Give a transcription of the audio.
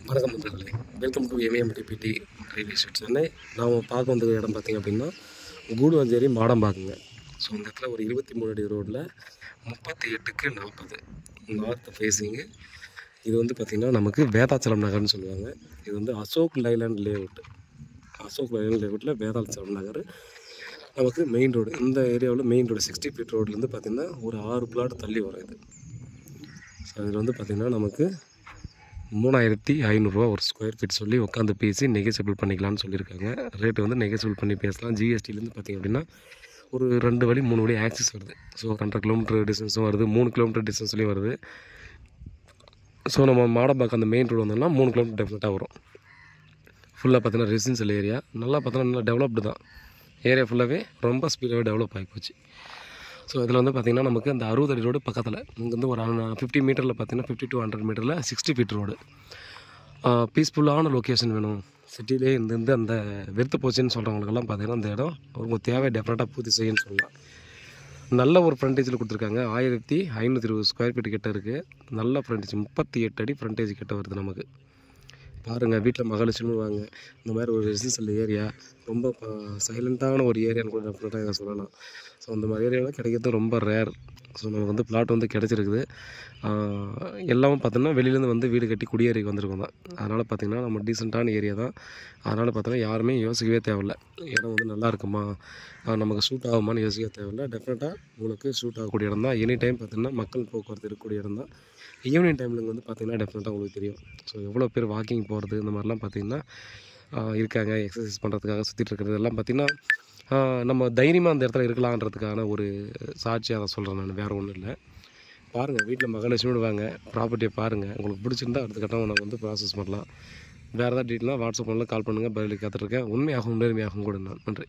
வணக்கம் நண்பர்களே, welcome to MAMTPT real estate Chennai. நாம் பார்க்க வந்த இடம் பார்த்திங்க அப்படின்னா கூடுவாஞ்சேரி மாடம்பாக்குங்க. ஸோ இந்த இடத்துல ஒரு 23 அடி ரோட்டில் 38க்கு 40 நார்த் ஃபேஸிங்கு. இது வந்து பார்த்திங்கன்னா நமக்கு வேதாச்சலம் நகர்னு சொல்லுவாங்க. இது வந்து அசோக் லைலாண்ட் லேஅவுட். அசோக் லைலாண்ட் லேஅவுட்டில் வேதாச்சலம் நகர் நமக்கு மெயின் ரோடு. இந்த ஏரியாவில் மெயின் ரோடு 60 ஃபீட் ரோட்லேருந்து பார்த்திங்கன்னா ஒரு 6 பிளாட் தள்ளி வரும் இது. ஸோ இதில் வந்து பார்த்திங்கன்னா நமக்கு 3500 ரூபா ஒரு ஸ்கொயர் ஃபீட் சொல்லி உட்காந்து பேசி நெகோசியபிள் பண்ணிக்கலாம்னு சொல்லியிருக்காங்க. ரேட்டு வந்து நெகோசியபிள் பண்ணி பேசலாம். ஜிஎஸ்டிலேருந்து பார்த்திங்க அப்படின்னா ஒரு 2 வழி 3 வழி ஆக்சிஸ் வருது. ஸோ 100 கிலோமீட்டர் டிஸ்டன்ஸும் வருது, 3 கிலோமீட்டர் டிஸ்டன்ஸ்லேயும் வருது. ஸோ நம்ம மாடம்பாக்கம் அந்த மெயின் ரோடு வந்தோம்னா 3 கிலோமீட்டர் டெஃபினட்டாக வரும். ஃபுல்லாக பார்த்தீங்கன்னா ரெசிடென்ஷியல் ஏரியா. நல்லா பார்த்தோன்னா நல்லா டெவலப்டு தான். ஏரியா ஃபுல்லாகவே ரொம்ப ஸ்பீடாகவே டெவலப் ஆகி போச்சு. ஸோ இதில் வந்து பார்த்திங்கன்னா நமக்கு அந்த 60 அடி ரோடு பக்கத்தில் இங்கேருந்து ஒரு 50 மீட்டரில் பார்த்திங்கன்னா 50 to 100 மீட்டரில் 60 ஃபீட் ரோடு. பீஸ்ஃபுல்லான லொக்கேஷன் வேணும், சிட்டிலே இருந்து அந்த வெறுத்து போச்சுன்னு சொல்கிறவங்களுக்கெல்லாம் பார்த்திங்கன்னா அந்த இடம் அவங்க தேவை டெஃபினட்டாக பூர்த்தி செய்யுன்னு சொல்லலாம். நல்ல ஒரு ஃப்ரண்டேஜில் கொடுத்துருக்காங்க. 1520 ஸ்கொயர் ஃபீட் கிட்ட இருக்குது. நல்ல ஃப்ரண்டேஜ், 38 அடி ஃப்ரண்டேஜ் கிட்ட வருது நமக்கு. பாருங்கள், வீட்டில் மகாலட்சுமி வாங்க. இந்த மாதிரி ஒரு ரெசிடென்ஷியல் ஏரியா, ரொம்ப சைலண்ட்டான ஒரு ஏரியான்னு கூட டெஃபினட்டாக இதை சொல்லலாம். ஸோ அந்த மாதிரி ஏரியாவில் கிடைக்கிறது ரொம்ப ரேர். ஸோ நமக்கு வந்து பிளாட் வந்து கிடச்சிருக்குது. எல்லாமே பார்த்தோன்னா வெளியிலேருந்து வந்து வீடு கட்டி குடியேறிக்கு வந்திருக்கோம் தான். அதனால் பார்த்திங்கன்னா நம்ம டீசெண்டான ஏரியா தான். அதனால் பார்த்தோன்னா யாருமே யோசிக்கவே தேவையில்ல. இடம் வந்து நல்லா இருக்குமா, நமக்கு சூட் ஆகுமான்னு யோசிக்க தேவையில்லை. டெஃபினட்டாக உங்களுக்கு சூட் ஆகக்கூடிய இடம் தான். எனி டைம் பார்த்திங்கன்னா மக்கள் போக்குவரத்து இருக்கக்கூடிய இடம் தான். ஈவினிங் டைமில் வந்து பார்த்திங்கன்னா டெஃபினட்டாக உங்களுக்கு தெரியும். ஸோ எவ்வளோ பேர் வாக்கிங் போகிறது இந்த மாதிரிலாம் பார்த்திங்கன்னா இருக்காங்க. எக்ஸசைஸ் பண்ணுறதுக்காக சுற்றிட்டு இருக்கிறது எல்லாம் பார்த்திங்கன்னா நம்ம தைரியமாக அந்த இடத்துல இருக்கலான்றதுக்கான ஒரு சாட்சியாக அதை சொல்கிறேன் நான், வேறு ஒன்றும் இல்லை. பாருங்கள், வீட்டில் மகாலட்சுமியோடு வாங்க, ப்ராப்பர்ட்டியை பாருங்கள். உங்களுக்கு பிடிச்சிருந்தா அடுத்த கட்டம் நம்ம வந்து ப்ராசஸ் பண்ணலாம். வேறு ஏதாவது டீட்டெயிலாக வாட்ஸ்அப் பண்ணலாம், கால் பண்ணுங்கள், பதிலுக்கு காத்துட்ருக்கேன். உண்மையாகவும் நேர்மையாகவும் கூட நான். நன்றி.